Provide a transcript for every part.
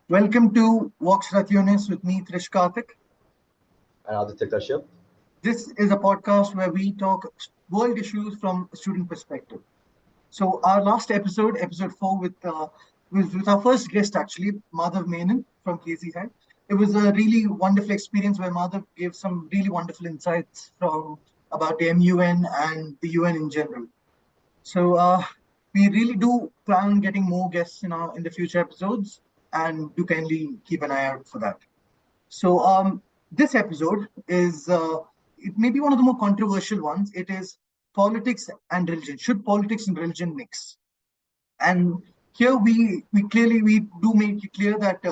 Welcome to Vox Rationis with me, Trish Karthik. And Aditya Kashyap. This is a podcast where we talk world issues from a student perspective. So, our last episode, episode 4, was with our first guest, actually, Madhav Menon from KZZ. It was a really wonderful experience where Madhav gave some really wonderful insights from about the MUN and the UN in general. So, we really do plan on getting more guests in the future episodes, and do kindly keep an eye out for that. So, this episode is it may be one of the more controversial ones. It is politics and religion. Should politics and religion mix? And here we do make it clear that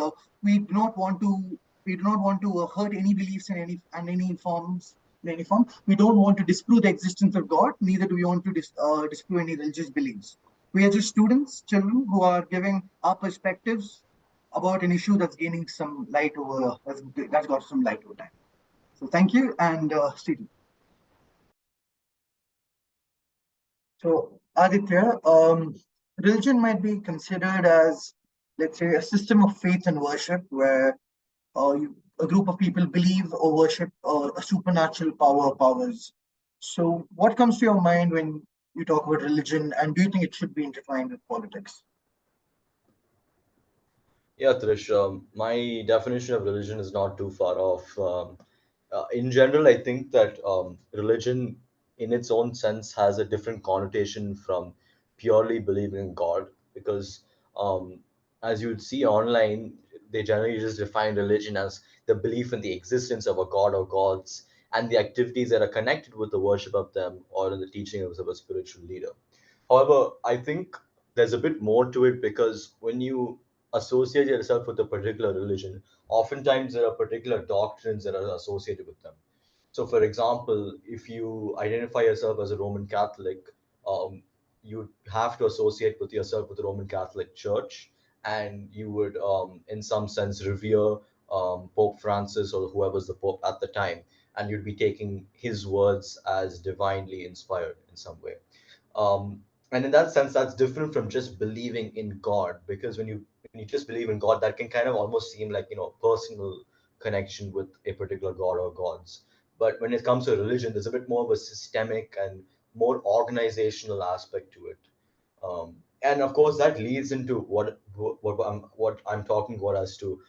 we do not want to hurt any beliefs in any forms in any form. We don't want to disprove the existence of God. Neither do we want to disprove any religious beliefs. We are just students, children who are giving our perspectives about an issue that's gaining some light over that's got some light over time. So thank you and stay tuned. So, Aditya, religion might be considered as, let's say, a system of faith and worship where a group of people believe or worship a supernatural power or powers. So, what comes to your mind when you talk about religion, and do you think it should be intertwined with politics? Yeah, Trish, my definition of religion is not too far off. In general, I think that religion, in its own sense, has a different connotation from purely believing in God, because um, as you would see online, they generally just define religion as the belief in the existence of a god or gods and the activities that are connected with the worship of them or in the teachings of a spiritual leader. However, I think there's a bit more to it, because when you associate yourself with a particular religion, oftentimes there are particular doctrines that are associated with them. So, for example, if you identify yourself as a Roman Catholic, um, you have to associate with yourself with the Roman Catholic Church, and you would, in some sense, revere Pope Francis or whoever's the Pope at the time, and you'd be taking his words as divinely inspired in some way. And in that sense, that's different from just believing in God, because when you just believe in God, that can kind of almost seem like personal connection with a particular god or gods. But when it comes to religion, there's a bit more of a systemic and more organizational aspect to it. And of course, that leads into what I'm talking about as to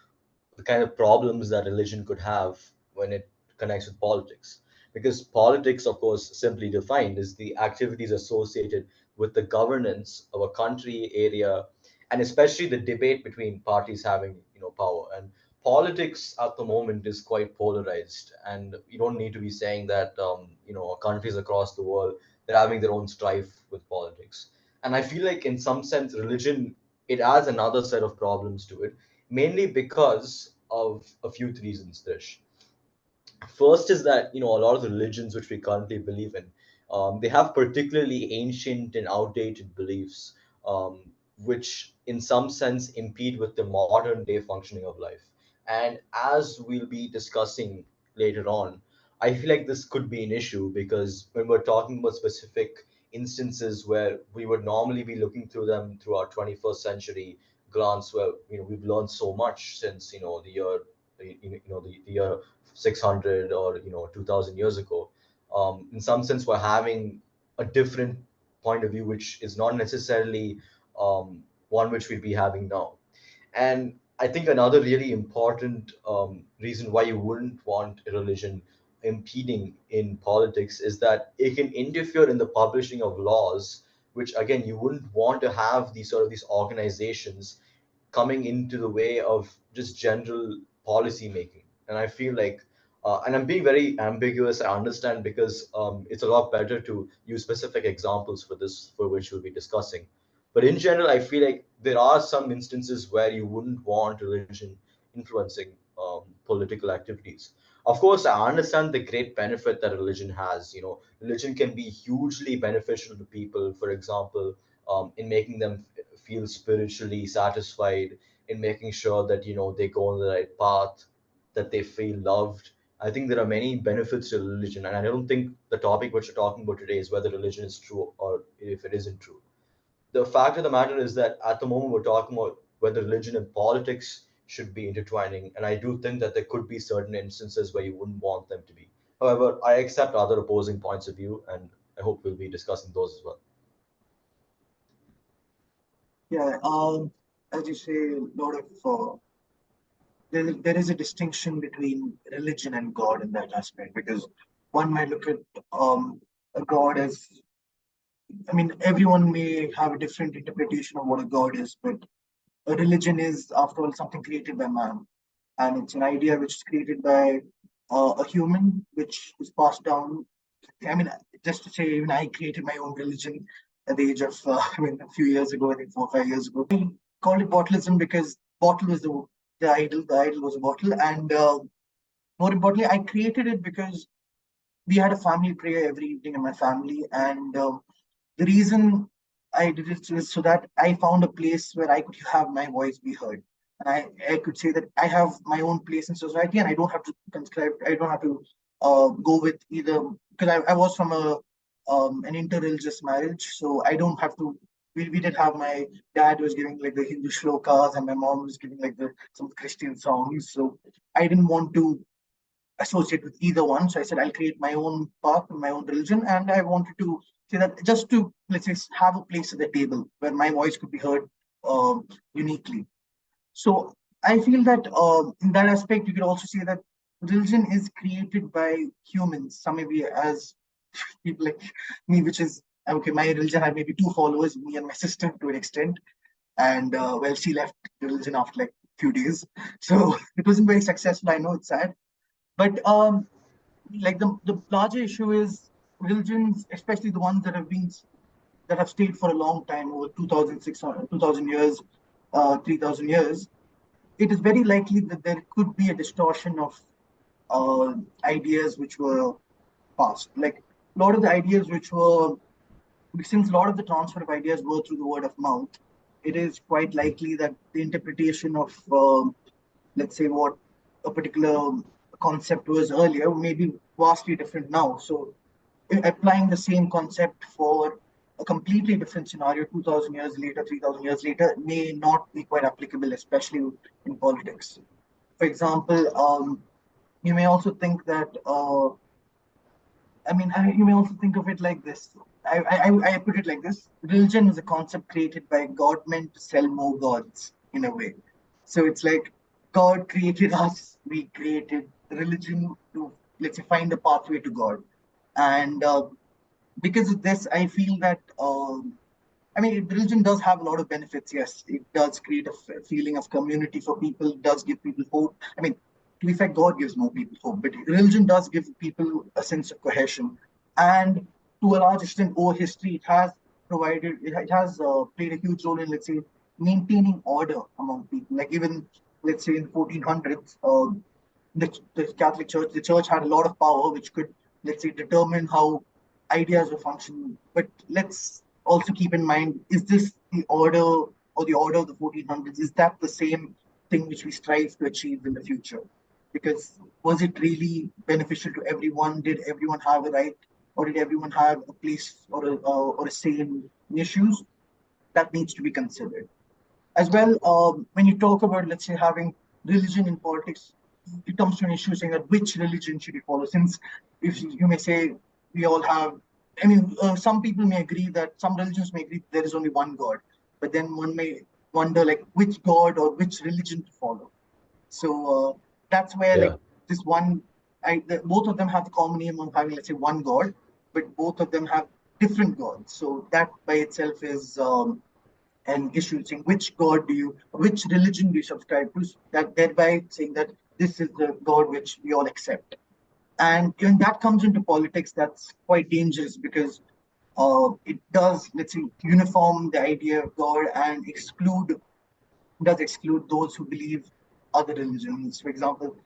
the kind of problems that religion could have when it connects with politics. Because politics, of course, simply defined, is the activities associated with the governance of a country, area, and especially the debate between parties having power. And politics at the moment is quite polarized, and you don't need to be saying that countries across the world, they're having their own strife with politics. And I feel like in some sense religion, it adds another set of problems to it, mainly because of a few reasons, Trish. First is that a lot of the religions which we currently believe in, they have particularly ancient and outdated beliefs, which in some sense impede with the modern day functioning of life. And as we'll be discussing later on, I feel like this could be an issue, because when we're talking about specific instances where we would normally be looking through them through our 21st century glance, where we've learned so much since the year the year 600 or 2000 years ago. In some sense, we're having a different point of view, which is not necessarily one which we'd be having now. And I think another really important reason why you wouldn't want a religion impeding in politics is that it can interfere in the publishing of laws, which again you wouldn't want to have these organizations coming into the way of just general policy making. And I feel like, and I'm being very ambiguous, I understand, because it's a lot better to use specific examples for this, for which we'll be discussing. But in general, I feel like there are some instances where you wouldn't want religion influencing political activities. Of course, I understand the great benefit that religion has. Religion can be hugely beneficial to people, for example, in making them feel spiritually satisfied, in making sure that they go on the right path, that they feel loved. I think there are many benefits to religion, and I don't think the topic which we're talking about today is whether religion is true or if it isn't true. The fact of the matter is that at the moment we're talking about whether religion and politics should be intertwining, and I do think that there could be certain instances where you wouldn't want them to be. However, I accept other opposing points of view, and I hope we'll be discussing those as well. Yeah, as you say, a lot of there is a distinction between religion and God in that aspect, because one might look at a God as, I mean, everyone may have a different interpretation of what a God is, but a religion is, after all, something created by man, and it's an idea which is created by a human, which is passed down. I mean, just to say, even I created my own religion at the age of, I mean, a few years ago, I think 4 or 5 years ago. I called it bottleism because bottle was the idol. The idol was a bottle, and more importantly, I created it because we had a family prayer every evening in my family, and the reason I did it is so that I found a place where I could have my voice be heard. And I could say that I have my own place in society, and I don't have to conscribe, I don't have to go with either, because I was from an interreligious marriage, so I don't have to. We did have, my dad was giving like the Hindu shlokas, and my mom was giving like some Christian songs. So I didn't want to associate with either one. So I said I'll create my own path and my own religion, and I wanted to say that just to, let's say, have a place at the table where my voice could be heard uniquely. So I feel that in that aspect, you could also say that religion is created by humans. Some maybe as people like me, which is okay. My religion had maybe two followers, me and my sister to an extent, and well, she left religion after like few days, so it wasn't very successful. I know it's sad, but like the larger issue is religions, especially the ones that have stayed for a long time, over 2,600, 2,000 years, 3,000 years. It is very likely that there could be a distortion of uh, ideas which were passed. Like a lot of the ideas which were, since a lot of the transfer of ideas were through the word of mouth, it is quite likely that the interpretation of, let's say, what a particular concept was earlier may be vastly different now. So applying the same concept for a completely different scenario 2000 years later, 3000 years later, may not be quite applicable, especially in politics. For example, you may also think that you may also think of it like this. I put it like this: religion is a concept created by God meant to sell more gods in a way. So it's like God created us, we created religion to, let's say, find a pathway to God. And because of this, I feel that I mean, religion does have a lot of benefits. Yes, it does create a feeling of community for people. It does give people hope. I mean, to be fair, God gives more people hope, but religion does give people a sense of cohesion. And to a large extent, over history, it has played a huge role in, let's say, maintaining order among people. Like even, let's say, in 1400s, the Catholic Church, the church had a lot of power, which could, let's say, determine how ideas were functioning. But let's also keep in mind, is this the order, or the order of the 1400s? Is that the same thing which we strive to achieve in the future? Because was it really beneficial to everyone? Did everyone have a right, or did everyone have a place or a say in issues? That needs to be considered as well. When you talk about, let's say, having religion in politics, it comes to an issue saying that which religion should you follow. Since if you may say we all have, I mean, some people may agree that some religions may agree there is only one God, but then one may wonder like which God or which religion to follow. So that's where like Yeah. this one, both of them have the common name of having, let's say, one God, but both of them have different gods. So that by itself is and issue saying which religion do you subscribe to, that thereby saying that this is the God which we all accept. And when that comes into politics, that's quite dangerous because it does, let's say, uniform the idea of God and exclude those who believe other religions. For example,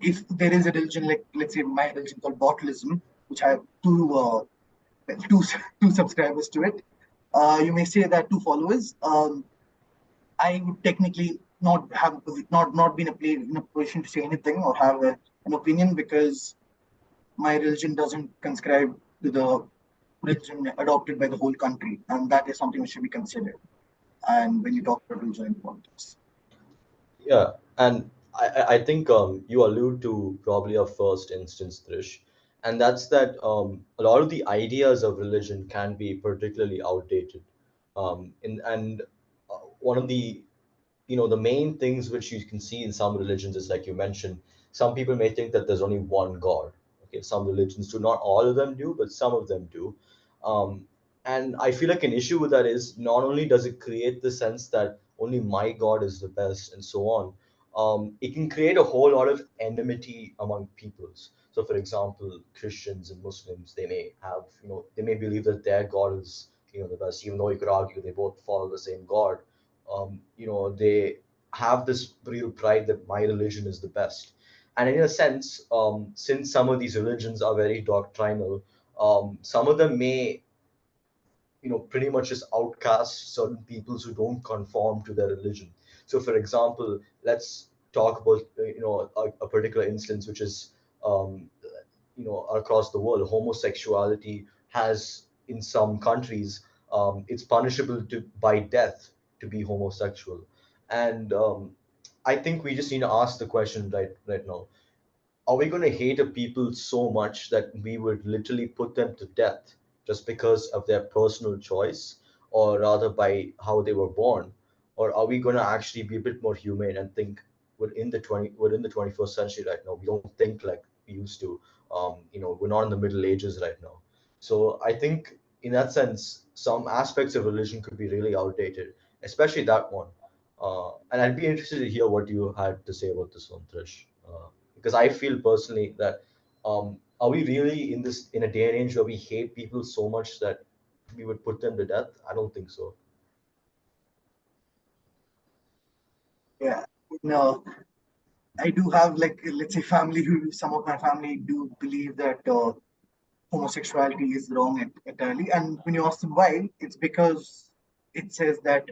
if there is a religion like, let's say, my religion called botulism, which I have two two subscribers to it, you may say that two followers. I would technically not be in in a position to say anything or have an opinion because my religion doesn't conscribe to the religion adopted by the whole country, and that is something which should be considered. And when you talk about religion in politics, Yeah. And I think you allude to probably a first instance, Trish, and that's that a lot of the ideas of religion can be particularly outdated. And one of the the main things which you can see in some religions is, like you mentioned, some people may think that there's only one God. Okay, some religions do, not all of them do, but some of them do. um, and I feel like an issue with that is not only does it create the sense that only my God is the best and so on, it can create a whole lot of enmity among peoples. So for example, Christians and Muslims, they may have, they may believe that their God is, the best, even though you could argue they both follow the same God. They have this real pride that my religion is the best. And in a sense, since some of these religions are very doctrinal, some of them may, pretty much just outcast certain peoples who don't conform to their religion. So for example, let's talk about a particular instance which is, um, across the world. Homosexuality has, in some countries, it's punishable to by death to be homosexual. And I think we just need to ask the question right now: are we going to hate a people so much that we would literally put them to death just because of their personal choice, or rather by how they were born? Or are we going to actually be a bit more humane and think we're in the 21st century right now? We don't think like we used to. We're not in the Middle Ages right now. So I think in that sense, some aspects of religion could be really outdated, especially that one. And I'd be interested to hear what you had to say about this one, Trish. Because I feel personally that, are we really in a day and age where we hate people so much that we would put them to death? I don't think so. Yeah. No, I do have, like, let's say, family who, some of my family do believe that homosexuality is wrong entirely. And when you ask them why, it's because it says that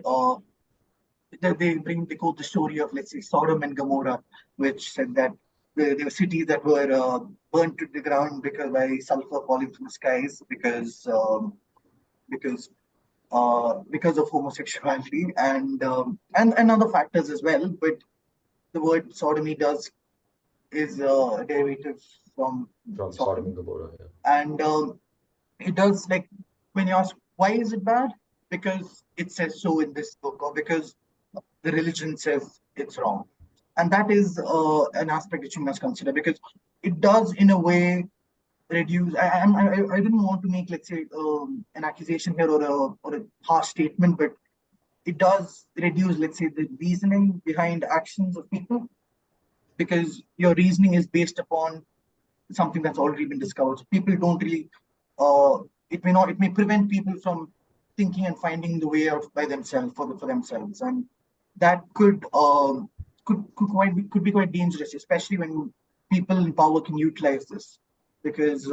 they quote the story of, let's say, Sodom and Gomorrah, which said that there were cities that were burnt to the ground by sulfur falling from the skies because of homosexuality and other factors as well. But the word sodomy does is a derivative from From Sodom Sodom, and Gomorrah, yeah. and it does, like, when you ask why is it bad, because it says so in this book, or because the religion says it's wrong. And that is an aspect that you must consider, because it does, in a way, reduce. I didn't want to make, let's say, an accusation here, or a harsh statement, but it does reduce, let's say, the reasoning behind actions of people, because your reasoning is based upon something that's already been discovered. So people don't really, uh, it may prevent people from thinking and finding the way out by themselves, for themselves, and that could be quite dangerous, especially when people in power can utilize this, because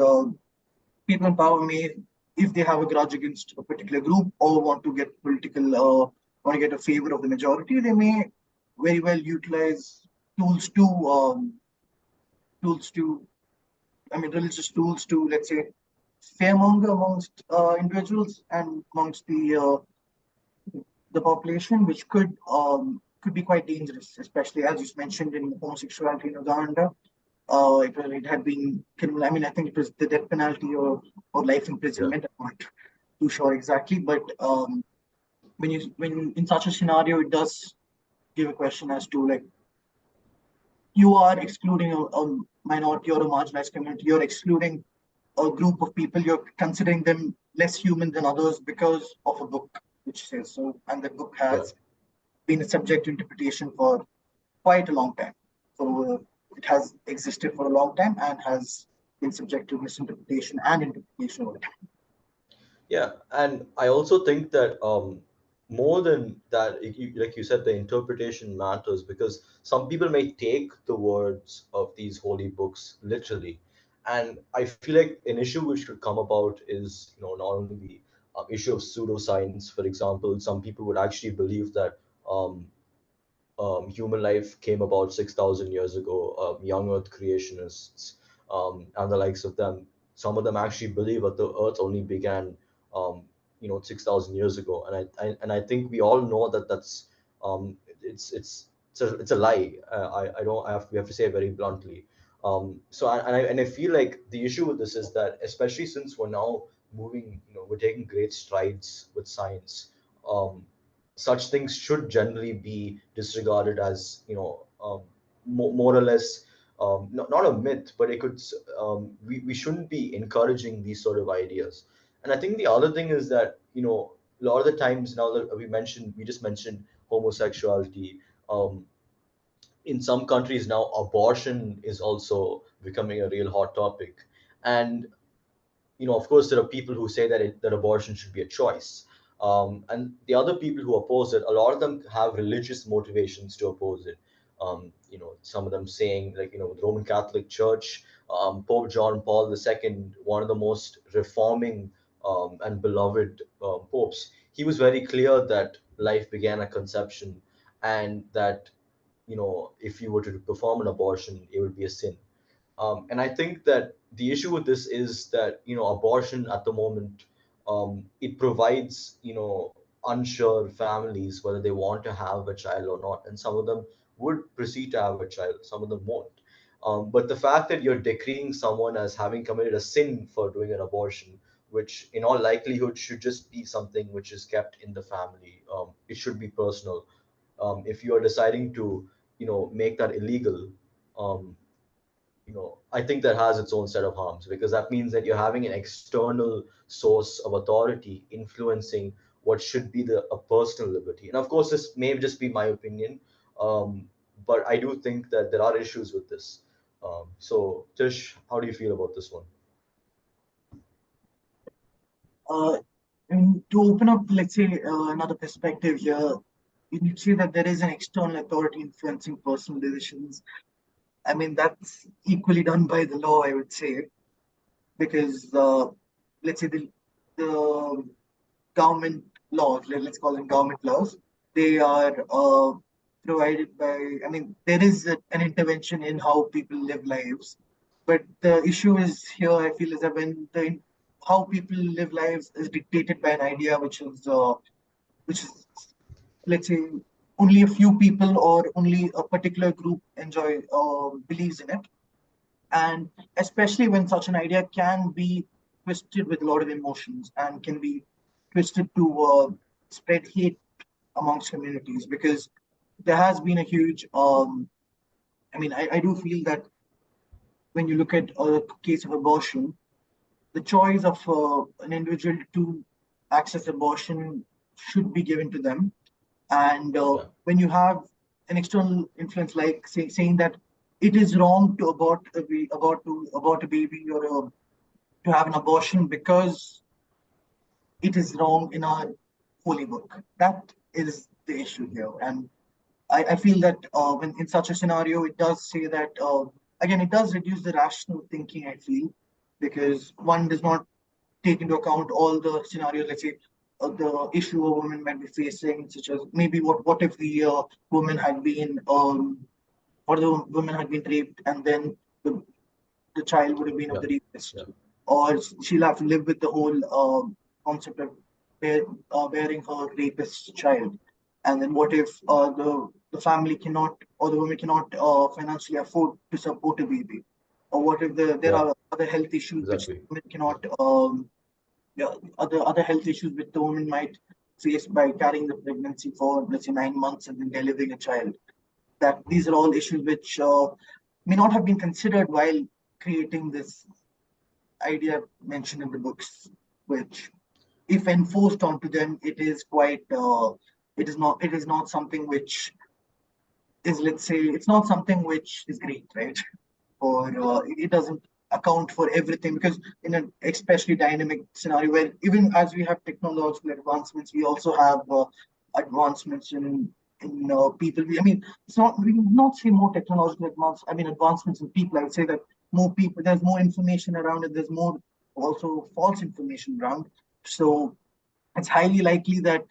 people in power may, if they have a grudge against a particular group, or want to get a favor of the majority, they may very well utilize tools to um, tools to religious tools to, let's say, fearmonger amongst individuals and amongst the population, which could be quite dangerous, especially as you mentioned in homosexuality in Uganda. It had been criminal. I mean, I think it was the death penalty, or life Yeah. imprisonment. I'm not too sure exactly, but when in such a scenario, it does give a question as to, like, you are excluding a minority or a marginalized community. You're excluding a group of people. You're considering them less human than others because of a book which says so, and the book Yeah. has been subject to interpretation for quite a long time. So it has existed for a long time and has been subject to misinterpretation and interpretation over time. Yeah, and I also think that, more than that, like you said, the interpretation matters, because some people may take the words of these holy books literally, and I feel like an issue which could come about is, not only the issue of pseudoscience. For example, some people would actually believe that, um, human life came about 6,000 years ago. Young Earth creationists, and the likes of them, some of them actually believe that the Earth only began, 6,000 years ago. And I think we all know that that's, it's it's a lie. I don't. We have to say it very bluntly. And I feel like the issue with this is that, especially since we're now moving, we're taking great strides with science. Um, Such things should generally be disregarded as, more or less, not a myth, but we shouldn't be encouraging these sort of ideas. And I think the other thing is that, a lot of the times now that we just mentioned homosexuality. In some countries now, abortion is also becoming a real hot topic. And of course, there are people who say that abortion should be a choice. And the other people who oppose it, a lot of them have religious motivations to oppose it. Some of them saying, like, the Roman Catholic Church, Pope John Paul II, one of the most reforming and beloved popes, he was very clear that life began at conception, and that, if you were to perform an abortion, it would be a sin. And I think that the issue with this is that, abortion at the moment, it provides, unsure families whether they want to have a child or not, and some of them would proceed to have a child, some of them won't. But the fact that you're decreeing someone as having committed a sin for doing an abortion, which in all likelihood should just be something which is kept in the family, it should be personal. If you are deciding to, make that illegal, um, I think that has its own set of harms, because that means that you're having an external source of authority influencing what should be a personal liberty. And of course, this may just be my opinion, but I do think that there are issues with this. So, Tish, how do you feel about this one? Uh, and to open up, let's say, another perspective here, you see that there is an external authority influencing personal decisions. I mean, that's equally done by the law, I would say, because let's say the government laws, let's call them government laws, they are provided by, I mean, there is an intervention in how people live lives. But the issue is here, I feel, is that when how people live lives is dictated by an idea which is, let's say, only a few people or only a particular group believes in it, and especially when such an idea can be twisted with a lot of emotions and can be twisted to spread hate amongst communities, because there has been a huge I mean, I do feel that when you look at a case of abortion, the choice of an individual to access abortion should be given to them. And Yeah, when you have an external influence like saying that it is wrong to abort a baby, or to have an abortion because it is wrong in our holy book. That is the issue here. And I feel that when in such a scenario, it does say that, again, it does reduce the rational thinking, I feel, because one does not take into account all the scenarios, let's say, the issue a woman might be facing, such as maybe what if the woman had been, or the woman had been raped, and then the the child would have been of yeah, the rapist, yeah, or she'll have to live with the whole concept of bearing her rapist child. And then what if the family cannot, or the woman cannot financially afford to support a baby? Or what if there yeah, are other health issues which the exactly. woman cannot, yeah, other health issues which the woman might face by carrying the pregnancy for, let's say, 9 months and then delivering a child? That these are all issues which may not have been considered while creating this idea mentioned in the books, which, if enforced onto them, it is not something which is, let's say, it's not something which is great, right? Or it doesn't account for everything, because in an especially dynamic scenario where even as we have technological advancements, we also have advancements in people. I mean, it's not, we would not say more technological advancements in people. I would say that more people, there's more information around it. There's more also false information around. So it's highly likely that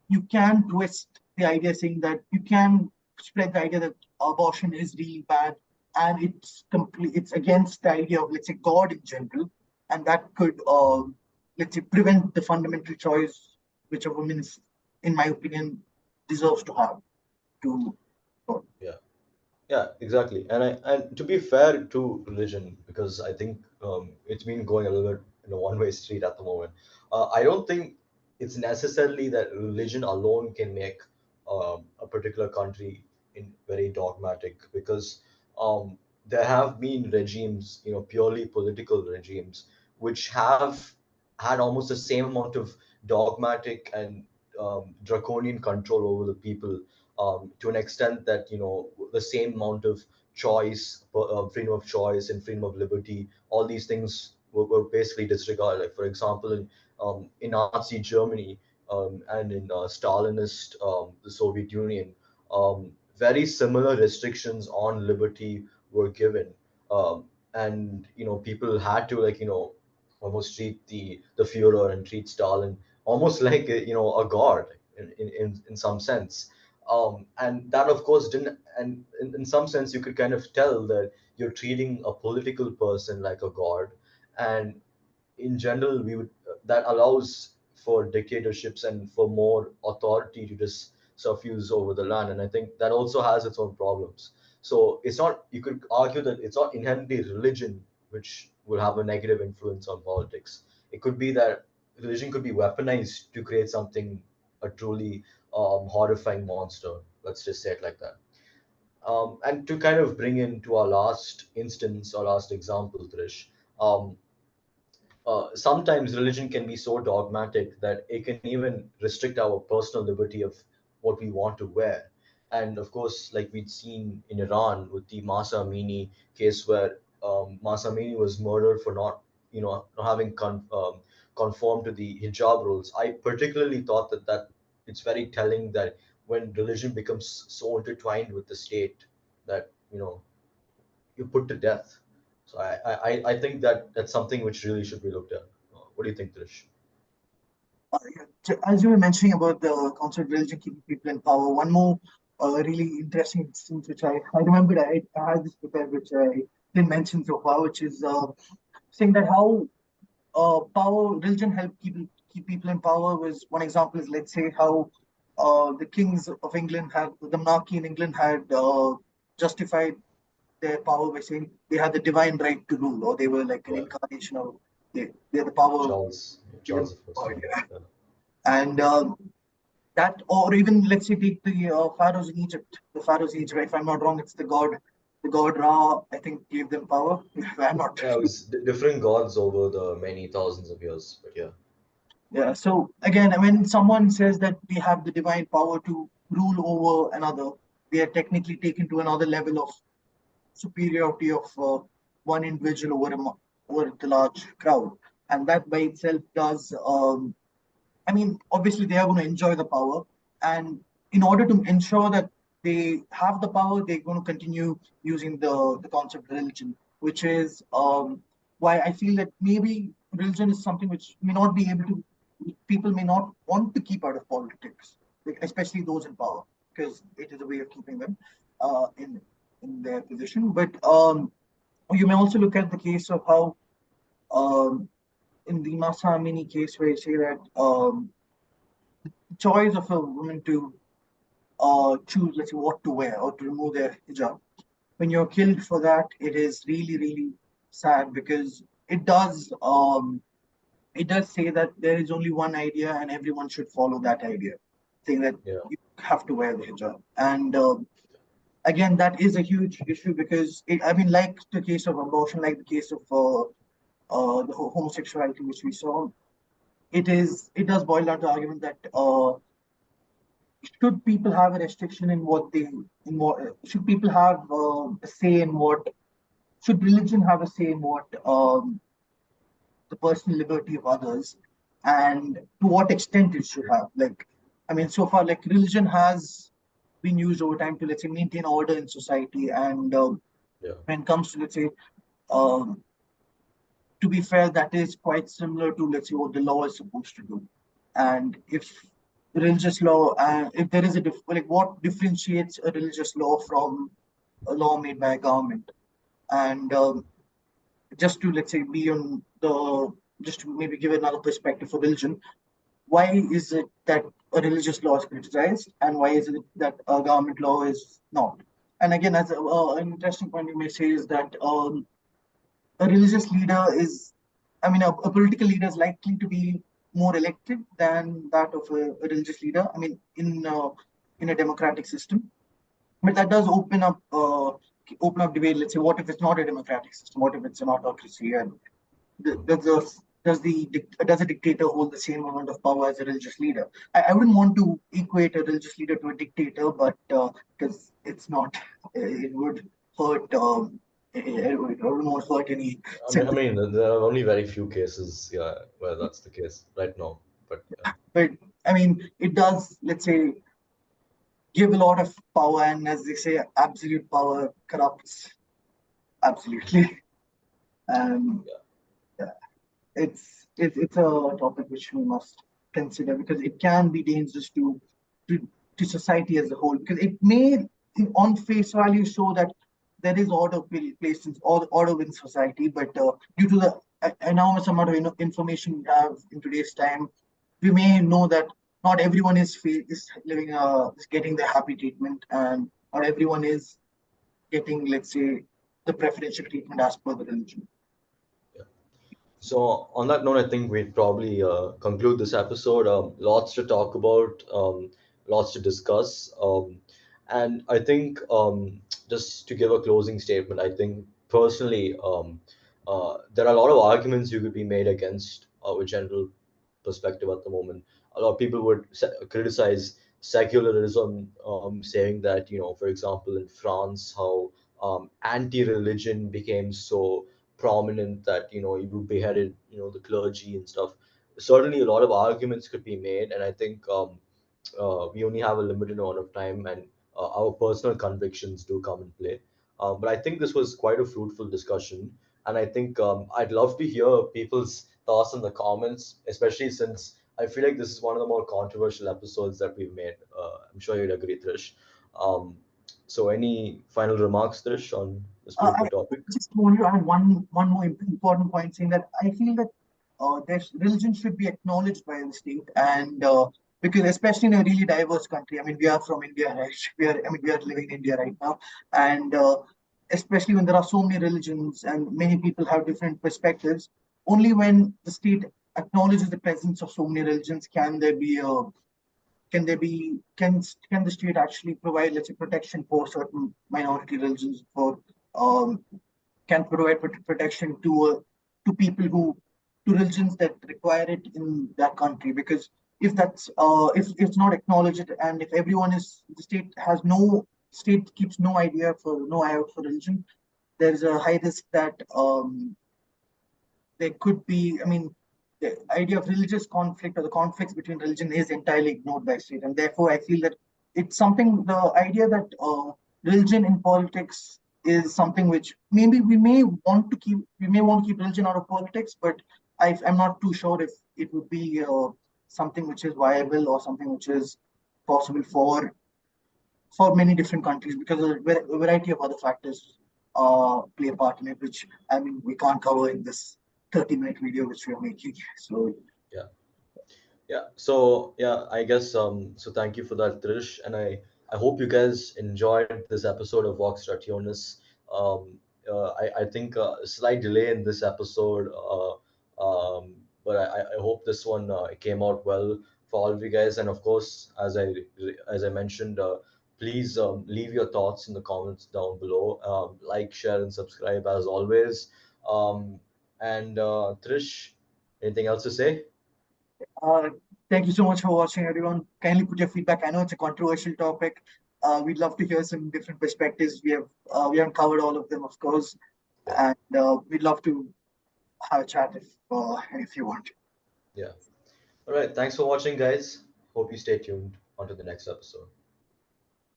you can twist the idea, saying that you can spread the idea that abortion is really bad, and it's against the idea of, let's say, God in general, and that could let's say, prevent the fundamental choice which a woman is, in my opinion, deserves to have. to God. Yeah. Yeah, exactly. And to be fair to religion, because I think it's been going a little bit in a one-way street at the moment. I don't think it's necessarily that religion alone can make a particular country in very dogmatic, because there have been regimes, purely political regimes, which have had almost the same amount of dogmatic and draconian control over the people, to an extent that the same amount of choice, freedom of choice and freedom of liberty, all these things were basically disregarded. Like for example, in Nazi Germany, and in Stalinist, the Soviet Union, very similar restrictions on liberty were given, and people had to, like, almost treat the Führer and treat Stalin almost like a god in some sense. And that of course didn't, and in some sense you could kind of tell that you're treating a political person like a god. And in general we would that allows for dictatorships and for more authority to just suffuse over the land, and I think that also has its own problems. So it's not, you could argue that it's not inherently religion which will have a negative influence on politics. It could be that religion could be weaponized to create something, a truly horrifying monster, let's just say it like that. And to kind of bring into our last instance or last example, Trish, um, sometimes religion can be so dogmatic that it can even restrict our personal liberty of what we want to wear. And of course, like we'd seen in Iran with the Masa Amini case, where Masa Amini was murdered for not having conformed to the hijab rules. I particularly thought that it's very telling that when religion becomes so intertwined with the state, that you put to death. So I think that that's something which really should be looked at. What do you think, Trish? Yeah. So as you were mentioning about the concept of religion keeping people in power, one more really interesting instance which I remembered, I had this prepared, which I didn't mention so far, which is saying that how power religion helped keep people in power. Was one example is, let's say, how the kings of England had, the monarchy in England had justified their power by saying they had the divine right to rule, or they were like an Yeah, incarnation of, they had the power given Charles the by First. God. Yeah, And that, or even let's say take the pharaohs in Egypt, the pharaohs in Egypt. If I'm not wrong, it's the god Ra. I think gave them power. If I'm not. yeah, it was different gods over the many thousands of years, but yeah, Yeah. So again, when someone says that they have the divine power to rule over another, they are technically taken to another level of superiority of one individual over over the large crowd, and that by itself does. I mean, obviously they are going to enjoy the power, and in order to ensure that they have the power, they're going to continue using the concept of religion, which is why I feel that maybe religion is something which may not be able to, people may not want to keep out of politics, like, especially those in power, because it is a way of keeping them in their position. But you may also look at the case of how um, in the Masa Amini case, where you say that choice of a woman to choose, let's say, what to wear or to remove their hijab. When you're killed for that, it is really, really sad, because it does say that there is only one idea and everyone should follow that idea, saying that yeah, you have to wear the hijab. And again, that is a huge issue, because I mean, like the case of abortion, like the case of the homosexuality which we saw, it does boil down to the argument that should people have a restriction in what they, in what should people have a say in what, should religion have a say in what the personal liberty of others, and to what extent it should have, like, I mean, so far, like, religion has been used over time to, let's say, maintain order in society, and yeah, when it comes to, let's say, um, to be fair, that is quite similar to, let's say, what the law is supposed to do. And if religious law, if there is a like, what differentiates a religious law from a law made by a government? And just to, let's say, be on the, just to maybe give another perspective for religion, why is it that a religious law is criticized, and why is it that a government law is not? And again, as an interesting point you may say is that a religious leader is, I mean, a political leader is likely to be more elected than that of a religious leader. I mean, in a democratic system, but that does open up debate. Let's say, what if it's not a democratic system? What if it's an autocracy? And does a dictator hold the same amount of power as a religious leader? I wouldn't want to equate a religious leader to a dictator, but because it's not, it would hurt. It wouldn't hurt any I sympathy. mean, there are only very few cases, yeah, where that's the case right now. But yeah, But I mean, it does. Let's say give a lot of power, and as they say, absolute power corrupts absolutely. Um, yeah, it's a topic which we must consider because it can be dangerous to to society as a whole, because it may on face value show that there is placed in order in society, but due to the enormous amount of information we have in today's time, we may know that not everyone is living is getting the happy treatment, and not everyone is getting, let's say, the preferential treatment as per the religion. yeah. So on that note, I think we'd probably conclude this episode. Lots to talk about, lots to discuss, and I think just to give a closing statement, I think personally, there are a lot of arguments you could be made against our general perspective at the moment. A lot of people would criticize secularism, saying that, for example, in France, how anti-religion became so prominent that you beheaded the clergy and stuff. Certainly a lot of arguments could be made, and I think we only have a limited amount of time, and our personal convictions do come in play. But I think this was quite a fruitful discussion, and I think I'd love to hear people's thoughts in the comments, especially since I feel like this is one of the more controversial episodes that we've made. I'm sure you'd agree, Trish. um, so any final remarks, Trish, on this I particular topic? just want to add one more important point, saying that I feel that religion should be acknowledged by the state, and because especially in a really diverse country. I mean, we are from India, right? We are living in India right now, and especially when there are so many religions and many people have different perspectives. Only when the state acknowledges the presence of so many religions can there be a can the state actually provide, let's say, protection for certain minority religions, for um, can provide protection to people who to religions that require it in that country? Because if that's if it's not acknowledged, and if everyone is the state keeps no eye out for religion, there is a high risk that there could be, I mean, the idea of religious conflict or the conflicts between religion is entirely ignored by state. And therefore, I feel that it's something, the idea that religion in politics is something which maybe we may want to keep religion out of politics, but I'm not too sure if it would be something which is viable or something which is possible for many different countries, because a variety of other factors play a part in it, which I mean we can't cover in this 30-minute video which we are making. So Yeah. Yeah. So yeah, I guess so thank you for that, Trish. And I hope you guys enjoyed this episode of Vox Rationis. I think a slight delay in this episode, but I hope this one came out well for all of you guys. And of course, as I mentioned, please leave your thoughts in the comments down below. Like, share, and subscribe as always. Um, and Trish, anything else to say? uh, thank you so much for watching, everyone. Kindly put your feedback. I know it's a controversial topic. We'd love to hear some different perspectives. We haven't covered all of them, of course, Yeah. and we'd love to have a chat if you want. Yeah. All right. Thanks for watching, guys. Hope you stay tuned onto the next episode.